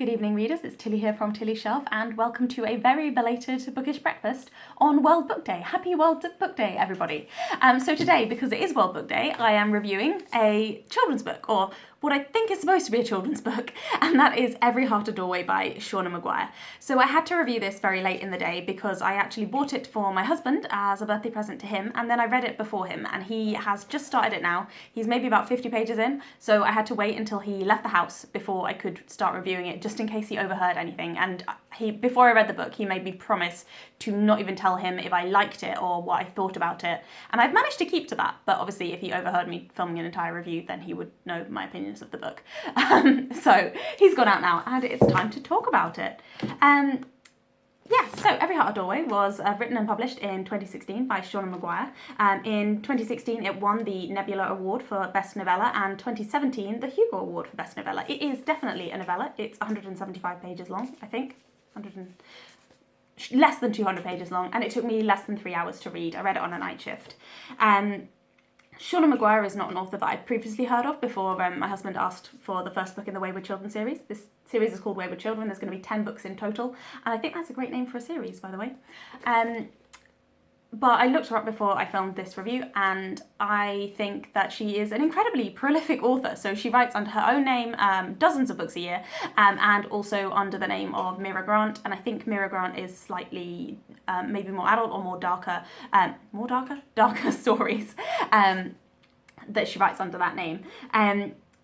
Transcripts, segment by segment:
Good evening, readers. It's Tilly here from Tilly's Shelf, and welcome to a very belated bookish breakfast on World Book Day. Happy World Book Day, everybody. So today, because it is World Book Day, I am reviewing a children's book, or what I think is supposed to be a children's book, and that is Every Heart a Doorway by Seanan McGuire. So I had to review this very late in the day because I actually bought it for my husband as a birthday present to him, and then I read it before him, and he has just started it now. He's maybe about 50 pages in, so I had to wait until he left the house before I could start reviewing it, just in case he overheard anything. And before I read the book, he made me promise to not even tell him if I liked it or what I thought about it, and I've managed to keep to that. But obviously if he overheard me filming an entire review, then he would know my opinions of the book. So he's gone out now and it's time to talk about it. So Every Heart a Doorway was written and published in 2016 by Seanan McGuire. In 2016 it won the Nebula Award for Best Novella, and 2017 the Hugo Award for Best Novella. It is definitely a novella. It's 175 pages long, I think. Less than 200 pages long, and it took me less than 3 hours to read. I read it on a night shift. Seanan McGuire is not an author that I'd previously heard of before my husband asked for the first book in the Wayward Children series. This series is called Wayward Children. There's going to be 10 books in total, and I think that's a great name for a series, by the way. But I looked her up before I filmed this review, and I think that she is an incredibly prolific author. So she writes under her own name dozens of books a year, and also under the name of Mira Grant. And I think Mira Grant is slightly maybe more adult or more darker stories that she writes under that name.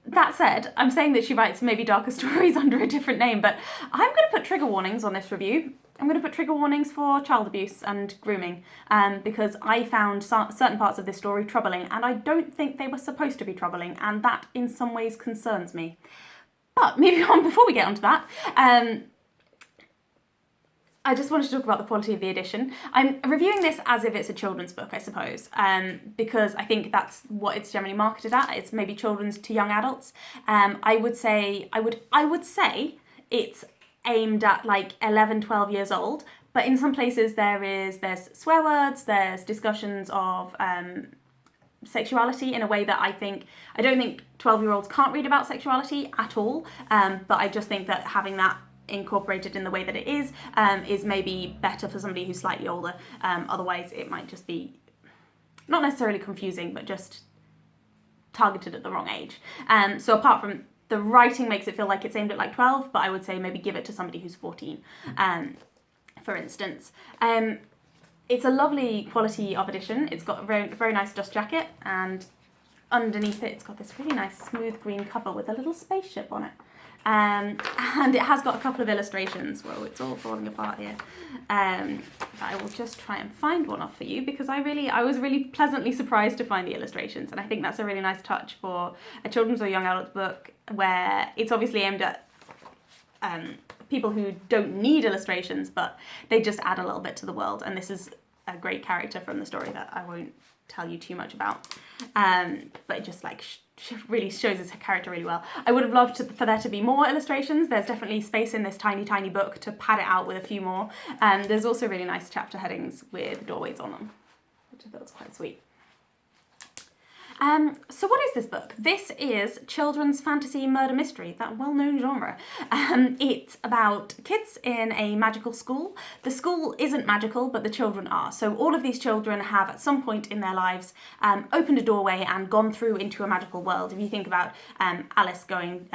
That said, I'm saying that she writes maybe darker stories under a different name, but I'm going to put trigger warnings on this review. I'm going to put trigger warnings for child abuse and grooming, because I found certain parts of this story troubling, and I don't think they were supposed to be troubling, and that in some ways concerns me. But moving on, before we get onto that, I just wanted to talk about the quality of the edition. I'm reviewing this as if it's a children's book, I suppose, because I think that's what it's generally marketed at. It's maybe children's to young adults. I would say it's aimed at like 11, 12 years old, but in some places there's swear words, there's discussions of sexuality in a way that I don't think 12-year-olds can't read about sexuality at all, but I just think that having that incorporated in the way that it is maybe better for somebody who's slightly older. Otherwise it might just be not necessarily confusing, but just targeted at the wrong age. So apart from the writing makes it feel like it's aimed at like 12, but I would say maybe give it to somebody who's 14, for instance. It's a lovely quality of edition. It's got a very, very nice dust jacket, and underneath it, it's got this really nice smooth green cover with a little spaceship on it. And it has got a couple of illustrations. Whoa, it's all falling apart here. I will just try and find one off for you, because I was really pleasantly surprised to find the illustrations, and I think that's a really nice touch for a children's or young adult book where it's obviously aimed at people who don't need illustrations, but they just add a little bit to the world. And this is a great character from the story that I won't tell you too much about, but it just like really shows his character really well. I would have loved for there to be more illustrations. There's definitely space in this tiny book to pad it out with a few more. There's also really nice chapter headings with doorways on them, which I thought was quite sweet. So what is this book? This is children's fantasy murder mystery, that well-known genre. It's about kids in a magical school. The school isn't magical, but the children are. So all of these children have at some point in their lives opened a doorway and gone through into a magical world. If you think about Alice going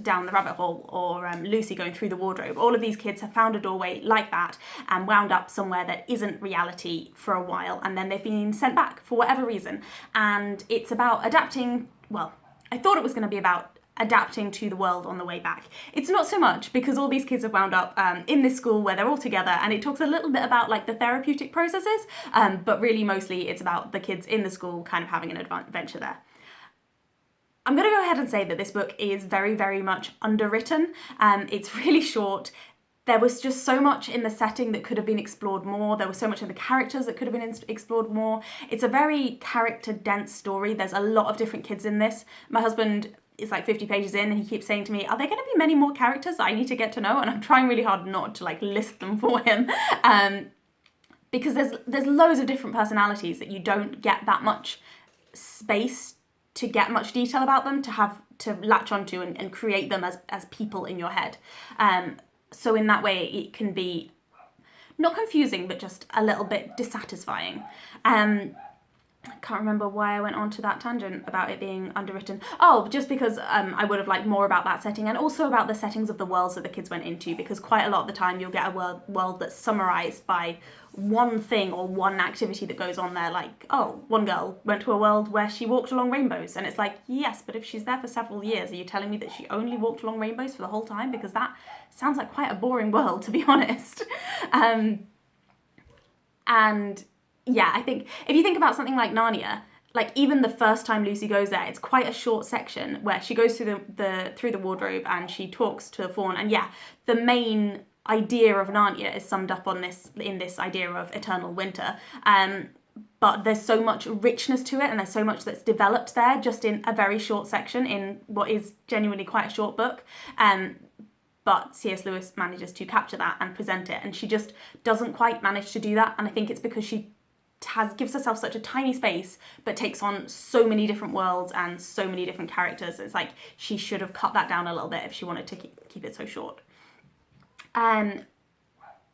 down the rabbit hole, or Lucy going through the wardrobe, all of these kids have found a doorway like that and wound up somewhere that isn't reality for a while, and then they've been sent back for whatever reason. And it's about adapting, well, I thought it was going to be about adapting to the world on the way back. It's not so much, because all these kids have wound up in this school where they're all together, and it talks a little bit about like the therapeutic processes, but really mostly it's about the kids in the school kind of having an adventure there. I'm going to go ahead and say that this book is very, very much underwritten. It's really short. There was just so much in the setting that could have been explored more. There was so much in the characters that could have been explored more. It's a very character-dense story. There's a lot of different kids in this. My husband is like 50 pages in, and he keeps saying to me, are there going to be many more characters that I need to get to know? And I'm trying really hard not to like list them for him. Because there's loads of different personalities that you don't get that much space to get much detail about them, to have to latch onto and create them as people in your head. So in that way, it can be not confusing, but just a little bit dissatisfying. I can't remember why I went on to that tangent about it being underwritten. Oh, just because I would have liked more about that setting, and also about the settings of the worlds that the kids went into, because quite a lot of the time you'll get a world that's summarised by one thing or one activity that goes on there, like, oh, one girl went to a world where she walked along rainbows, and it's like, yes, but if she's there for several years, are you telling me that she only walked along rainbows for the whole time? Because that sounds like quite a boring world, to be honest. And yeah, I think if you think about something like Narnia, like even the first time Lucy goes there, it's quite a short section where she goes through the wardrobe and she talks to a fawn. And yeah, the main idea of Narnia is summed up in this idea of eternal winter. But there's so much richness to it, and there's so much that's developed there just in a very short section in what is genuinely quite a short book. But C.S. Lewis manages to capture that and present it, and she just doesn't quite manage to do that. And I think it's because she gives herself such a tiny space, but takes on so many different worlds and so many different characters. It's like she should have cut that down a little bit if she wanted to keep it so short.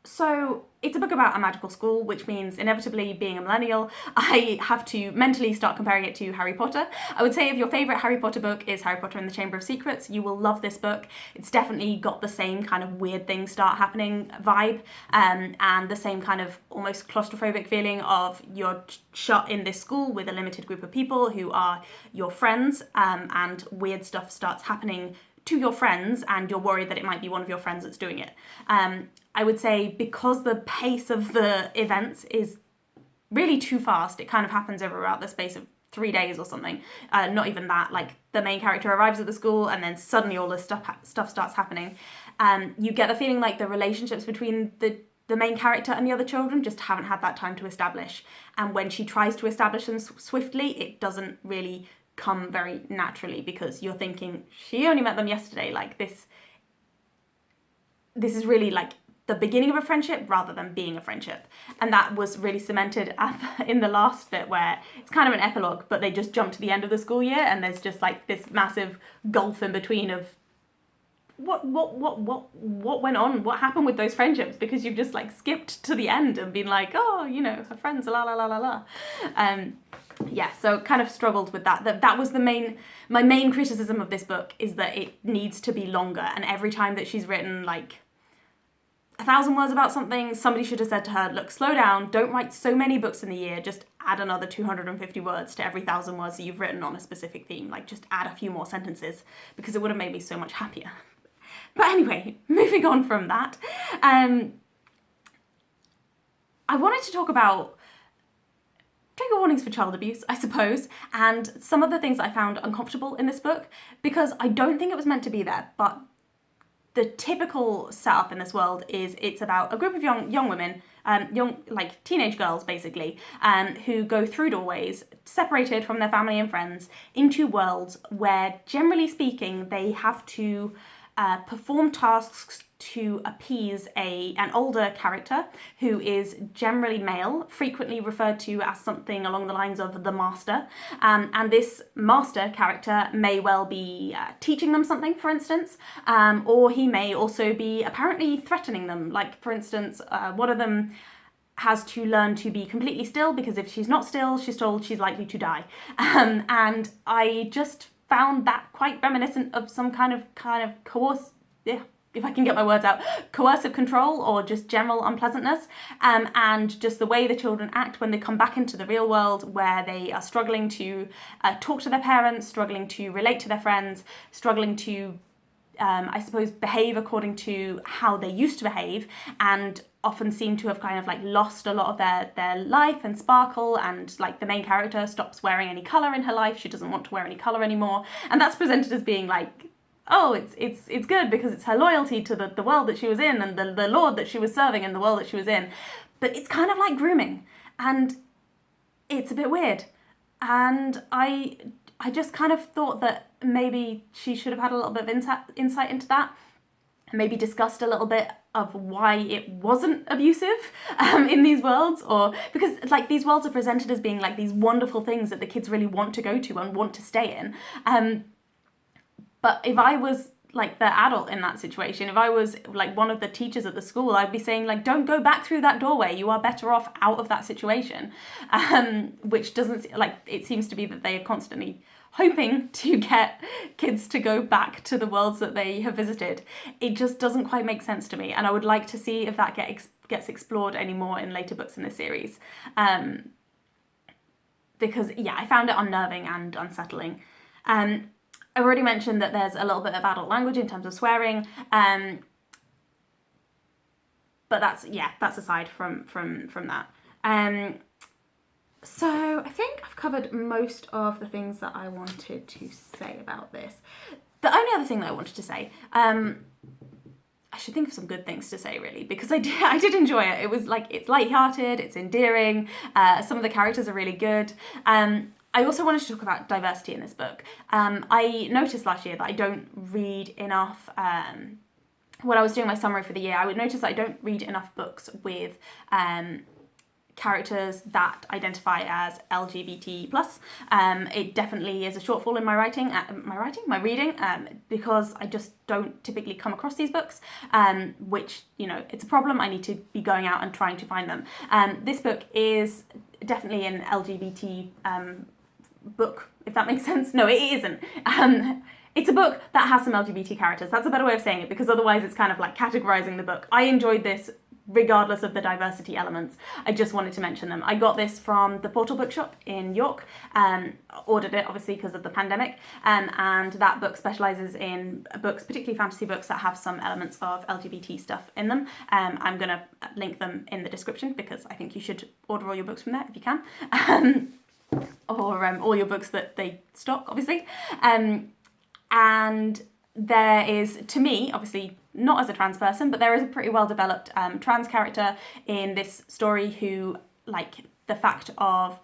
So it's a book about a magical school, which means inevitably, being a millennial, I have to mentally start comparing it to Harry Potter. I would say if your favourite Harry Potter book is Harry Potter and the Chamber of Secrets, you will love this book. It's definitely got the same kind of weird things start happening vibe, and the same kind of almost claustrophobic feeling of you're shut in this school with a limited group of people who are your friends, and weird stuff starts happening to your friends, and you're worried that it might be one of your friends that's doing it. I would say because the pace of the events is really too fast, it kind of happens over about the space of 3 days or something. Not even that, like the main character arrives at the school and then suddenly all this stuff starts happening. You get the feeling like the relationships between the main character and the other children just haven't had that time to establish. And when she tries to establish them swiftly, it doesn't really come very naturally, because you're thinking, she only met them yesterday. Like this is really like the beginning of a friendship rather than being a friendship. And that was really cemented in the last bit, where it's kind of an epilogue, but they just jump to the end of the school year and there's just like this massive gulf in between of what went on, what happened with those friendships, because you've just like skipped to the end and been like, oh, you know, her friends, la la la la la. Yeah, so kind of struggled with that. That was my main criticism of this book, is that it needs to be longer, and every time that she's written like 1,000 words about something, somebody should have said to her, look, slow down, don't write so many books in the year, just add another 250 words to every 1,000 words that you've written on a specific theme. Like, just add a few more sentences, because it would have made me so much happier. But anyway, moving on from that, I wanted to talk about trigger warnings for child abuse, I suppose, and some of the things I found uncomfortable in this book, because I don't think it was meant to be there, but the typical setup in this world is it's about a group of young women, like teenage girls basically, who go through doorways, separated from their family and friends, into worlds where, generally speaking, they have to perform tasks to appease an older character who is generally male, frequently referred to as something along the lines of the master. And this master character may well be teaching them something, for instance, or he may also be apparently threatening them. Like, for instance, one of them has to learn to be completely still, because if she's not still, she's told she's likely to die. And I just found that quite reminiscent of some kind of if I can get my words out, coercive control, or just general unpleasantness, and just the way the children act when they come back into the real world, where they are struggling to talk to their parents, struggling to relate to their friends, struggling to, I suppose, behave according to how they used to behave, and often seem to have kind of like lost a lot of their life and sparkle. And like the main character stops wearing any colour in her life, she doesn't want to wear any colour anymore, and that's presented as being like, oh, it's good because it's her loyalty to the world that she was in, and the lord that she was serving in the world that she was in. But it's kind of like grooming, and it's a bit weird. And I just kind of thought that maybe she should have had a little bit of insight into that, and maybe discussed a little bit of why it wasn't abusive in these worlds, or because like these worlds are presented as being like these wonderful things that the kids really want to go to and want to stay in. But if I was like the adult in that situation, if I was like one of the teachers at the school, I'd be saying like, don't go back through that doorway, you are better off out of that situation. Which doesn't, like, it seems to be that they are constantly hoping to get kids to go back to the worlds that they have visited. It just doesn't quite make sense to me, and I would like to see if that gets explored anymore in later books in the series. Because yeah, I found it unnerving and unsettling. I've already mentioned that there's a little bit of adult language in terms of swearing, but that's aside from that. So I think I've covered most of the things that I wanted to say about this. The only other thing that I wanted to say, I should think of some good things to say really, because I did enjoy it. It was like, it's lighthearted, it's endearing, some of the characters are really good. I also wanted to talk about diversity in this book. I noticed last year that I don't read enough, when I was doing my summary for the year, I would notice that I don't read enough books with characters that identify as LGBT+. It definitely is a shortfall in my reading, because I just don't typically come across these books, which, you know, it's a problem. I need to be going out and trying to find them. This book is definitely an LGBT book, if that makes sense. No, it isn't. It's a book that has some LGBT characters. That's a better way of saying it, because otherwise it's kind of like categorizing the book. I enjoyed this regardless of the diversity elements. I just wanted to mention them. I got this from the Portal Bookshop in York, ordered it obviously because of the pandemic, and that book specialises in books, particularly fantasy books, that have some elements of LGBT stuff in them. I'm going to link them in the description, because I think you should order all your books from there if you can. Or all your books that they stock, obviously. And there is, to me, obviously not as a trans person, but there is a pretty well developed trans character in this story who, like, the fact of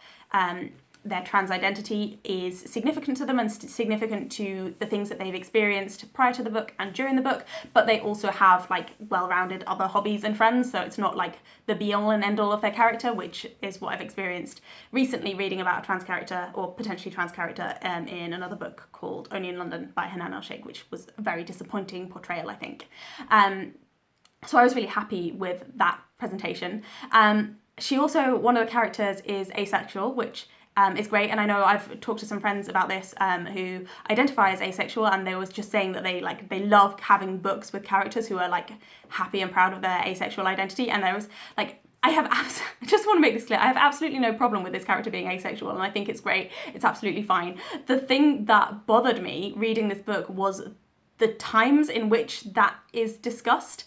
their trans identity is significant to them and significant to the things that they've experienced prior to the book and during the book, but they also have like well-rounded other hobbies and friends, so it's not like the be-all and end-all of their character, which is what I've experienced recently reading about a trans character, or potentially trans character, in another book called Only in London by Hanan El-Sheikh, which was a very disappointing portrayal, I think. So I was really happy with that presentation. She also, one of the characters is asexual, which is great, and I know I've talked to some friends about this who identify as asexual, and they was just saying that they love having books with characters who are like happy and proud of their asexual identity. And there was like, I just want to make this clear, I have absolutely no problem with this character being asexual, and I think it's great, it's absolutely fine. The thing that bothered me reading this book was the times in which that is discussed.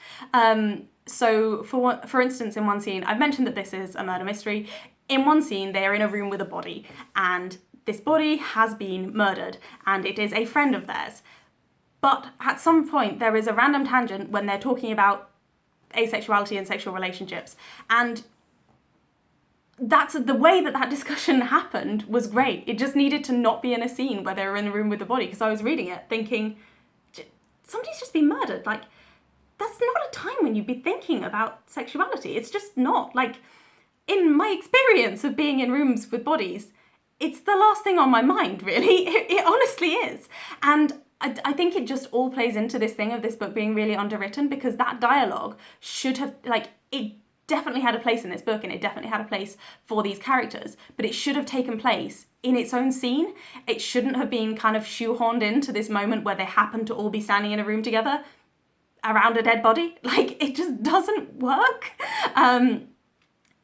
So for instance, in one scene, I've mentioned that this is a murder mystery. In one scene, they are in a room with a body, and this body has been murdered, and it is a friend of theirs. But at some point, there is a random tangent when they're talking about asexuality and sexual relationships, and that's the way that discussion happened was great. It just needed to not be in a scene where they were in the room with the body, because I was reading it thinking, somebody's just been murdered. Like, that's not a time when you'd be thinking about sexuality. It's just not. Like, in my experience of being in rooms with bodies, it's the last thing on my mind, really. It honestly is. And I think it just all plays into this thing of this book being really underwritten, because that dialogue should have, like, it definitely had a place in this book, and it definitely had a place for these characters, but it should have taken place in its own scene. It shouldn't have been kind of shoehorned into this moment where they happen to all be standing in a room together around a dead body. Like, it just doesn't work.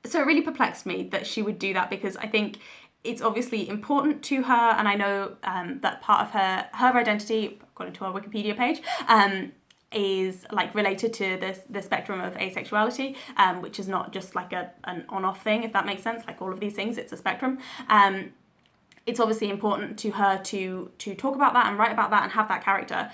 So it really perplexed me that she would do that, because I think it's obviously important to her, and I know that part of her identity, according to our Wikipedia page, is like related to the spectrum of asexuality, which is not just like an on-off thing, if that makes sense. Like all of these things, it's a spectrum. It's obviously important to her to talk about that and write about that and have that character.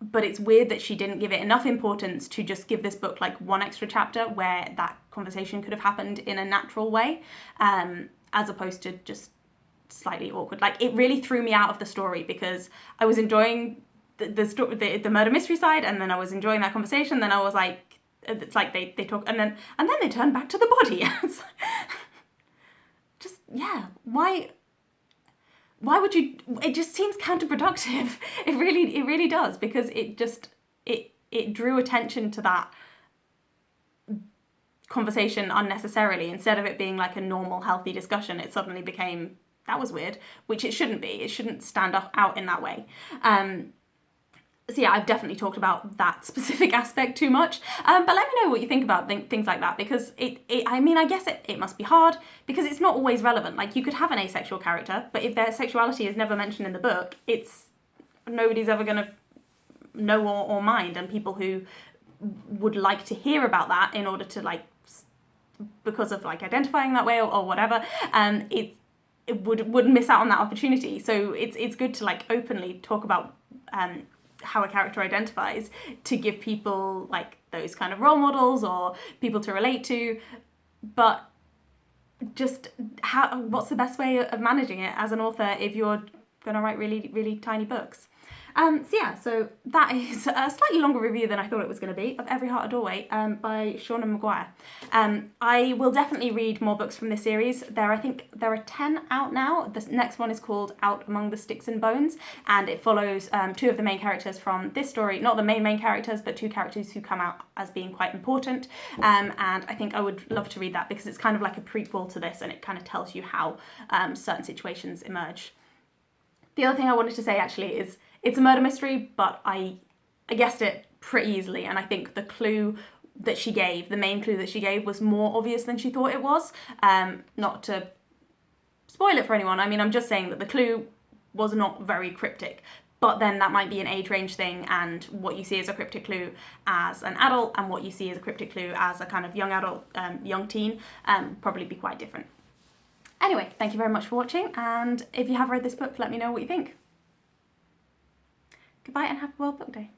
But it's weird that she didn't give it enough importance to just give this book like one extra chapter where that conversation could have happened in a natural way, as opposed to just slightly awkward. Like, it really threw me out of the story, because I was enjoying the murder mystery side, and then I was enjoying that conversation. Then I was like, it's like they talk, and then they turn back to the body. It's just, yeah, why why would you, it just seems counterproductive. It really does, because it drew attention to that conversation unnecessarily. Instead of it being like a normal, healthy discussion, it suddenly became, that was weird, which it shouldn't be. It shouldn't stand out in that way. So yeah, I've definitely talked about that specific aspect too much. But let me know what you think about things like that, because I mean, I guess it must be hard, because it's not always relevant. Like, you could have an asexual character, but if their sexuality is never mentioned in the book, nobody's ever going to know or mind. And people who would like to hear about that in order to, like, because of like identifying that way or whatever, it would miss out on that opportunity. So it's good to like openly talk about how a character identifies, to give people like those kind of role models or people to relate to. But just what's the best way of managing it as an author if you're going to write really, really tiny books? So that is a slightly longer review than I thought it was going to be, of Every Heart a Doorway by Seanan McGuire. I will definitely read more books from this series. I think there are 10 out now. The next one is called Out Among the Sticks and Bones, and it follows two of the main characters from this story. Not the main characters, but two characters who come out as being quite important. And I think I would love to read that, because it's kind of like a prequel to this, and it kind of tells you how certain situations emerge. The other thing I wanted to say actually is, it's a murder mystery, but I guessed it pretty easily, and I think the clue that she gave, the main clue that she gave, was more obvious than she thought it was. Not to spoil it for anyone, I mean, I'm just saying that the clue was not very cryptic, but then that might be an age range thing, and what you see as a cryptic clue as an adult and what you see as a cryptic clue as a kind of young adult, young teen, probably be quite different. Anyway, thank you very much for watching, and if you have read this book, let me know what you think. Goodbye and happy World Book Day.